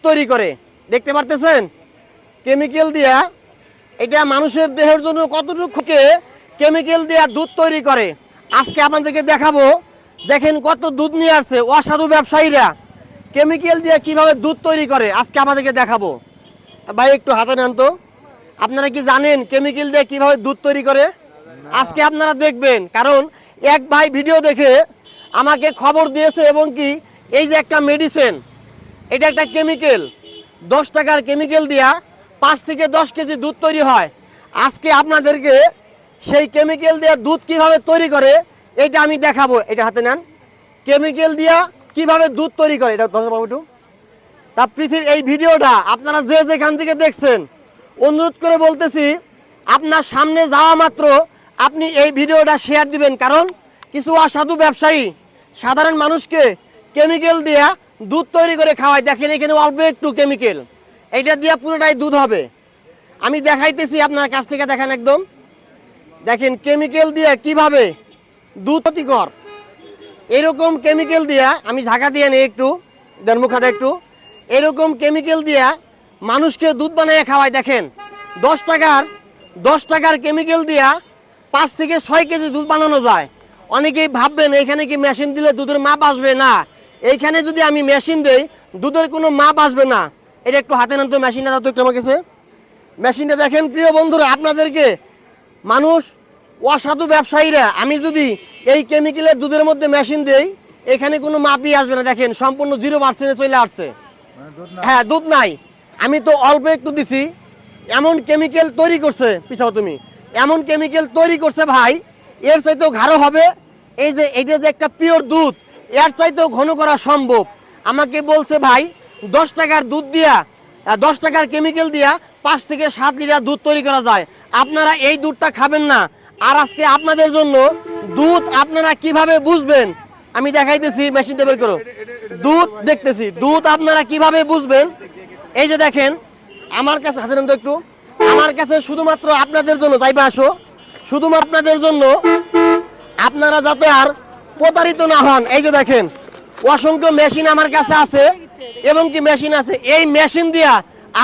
তৈরি করে দেখতে পারতেছেন কেমিক্যাল দিয়া। এটা মানুষের দেহের জন্য কতটুকুকে কেমিক্যাল দিয়া দুধ তৈরি করে আজকে আপনাদেরকে দেখাবো। দেখেন কত দুধ নিয়ে আসছে অসাধু ব্যবসায়ীরা, কেমিক্যাল দিয়ে কিভাবে দুধ তৈরি করে আজকে আমাদেরকে দেখাবো। ভাই একটু হাতে নেন তো, আপনারা কি জানেন কেমিক্যাল দিয়ে কিভাবে দুধ তৈরি করে? আজকে আপনারা দেখবেন, কারণ এক ভাই ভিডিও দেখে আমাকে খবর দিয়েছে এবং কি এই যে একটা মেডিসিন, এটা একটা কেমিক্যাল, 10 টাকার কেমিক্যাল দিয়া 5 থেকে 10 কেজি দুধ তৈরি হয়। আজকে আপনাদেরকে সেই কেমিক্যাল দিয়ে দুধ কিভাবে তৈরি করে এটা আমি দেখাবো। এটা হাতে নেন, কেমিক্যাল দিয়া কিভাবে দুধ তৈরি করে এটা একটু। তা পৃথিবীর এই ভিডিওটা আপনারা যে যেখান থেকে দেখছেন, অনুরোধ করে বলতেছি আপনার সামনে যাওয়া মাত্র আপনি এই ভিডিওটা শেয়ার দিবেন, কারণ কিছু অসাধু ব্যবসায়ী সাধারণ মানুষকে কেমিক্যাল দিয়া দুধ তৈরি করে খাওয়ায়। দেখেন এখানে অল্প একটু কেমিক্যাল, এইটা দিয়া পুরোটাই দুধ হবে। আমি দেখাইতেছি আপনার কাছ থেকে, দেখেন একদম দেখেন কেমিক্যাল দিয়ে কিভাবে দুধ ক্ষতিকর। এরকম কেমিক্যাল দিয়া আমি ঝাঁকা দিয়ে নিই একটু, দেন মুখাটা একটু, এরকম কেমিক্যাল দিয়া মানুষকে দুধ বানিয়ে খাওয়ায়। দেখেন 10 টাকার কেমিক্যাল দিয়া 5 থেকে 6 কেজি দুধ বানানো যায়। অনেকেই ভাববেন এখানে কি মেশিন দিলে দুধের মাপ আসবে, না, এইখানে যদি আমি মেশিন দেই দুধের কোনো মাপ আসবে না। এটা একটু হাতে নেন তো, মেশিনটা দাও তো একটু আমার কাছে। মেশিনটা দেখেন প্রিয় বন্ধুরা, আপনাদেরকে মানুষ অসাধু ব্যবসায়ীরা, আমি যদি এই কেমিক্যালের দুধের মধ্যে মেশিন দেই এখানে কোনো মাপই আসবে না। দেখেন সম্পূর্ণ 0% চলে আসছে। হ্যাঁ, দুধ নাই, আমি তো অল্প একটু দিছি। এমন কেমিক্যাল তৈরি করছে, পিছাও তুমি, এমন কেমিক্যাল তৈরি করছে ভাই, এর চাইতেও গাঢ় হবে। এই যে এটা যে একটা পিওর দুধ, এর চাইতেও ঘন করা সম্ভব। আমাকে বলছে ভাই 10 টাকার দুধ দিয়া 10 টাকার কেমিক্যাল দিয়া 5 থেকে 7 লিটার দুধ তৈরি করা যায়। আপনারা এই দুধটা খাবেন না। আর আজকে আপনাদের জন্য দুধ আপনারা কিভাবে বুঝবেন আমি দেখাইতেছি। মেশিনটা বের করো, দুধ দেখতেছি, দুধ আপনারা কিভাবে বুঝবেন। এই যে দেখেন আমার কাছে, হাতে নেন তো একটু, আমার কাছে শুধুমাত্র আপনাদের জন্য, যাইবা আসো, শুধুমাত্র আপনাদের জন্য, আপনারা যাতে আর প্রতারিত না হন। এই যে দেখেন অসংখ্য মেশিন আমার কাছে আছে, এবং কি মেশিন আছে, এই মেশিন দিয়া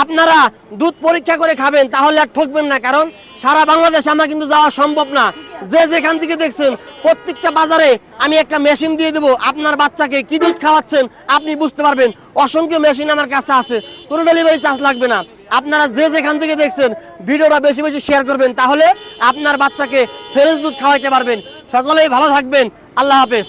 আপনারা দুধ পরীক্ষা করে খাবেন, তাহলে আর ঠকবেন না। কারণ সারা বাংলাদেশে আমরা কিন্তু যাওয়া সম্ভব না। যে যেখান থেকে দেখছেন প্রত্যেকটা বাজারে আমি একটা মেশিন দিয়ে দেবো, আপনার বাচ্চাকে কি দুধ খাওয়াচ্ছেন আপনি বুঝতে পারবেন। অসংখ্য মেশিন আমার কাছে আছে, কোনো ডেলিভারি চার্জ লাগবে না। আপনারা যে যেখান থেকে দেখছেন ভিডিওটা বেশি বেশি শেয়ার করবেন, তাহলে আপনার বাচ্চাকে ফ্রেশ দুধ খাওয়াইতে পারবেন। সকলেই ভালো থাকবেন, আল্লাহ হাফেজ।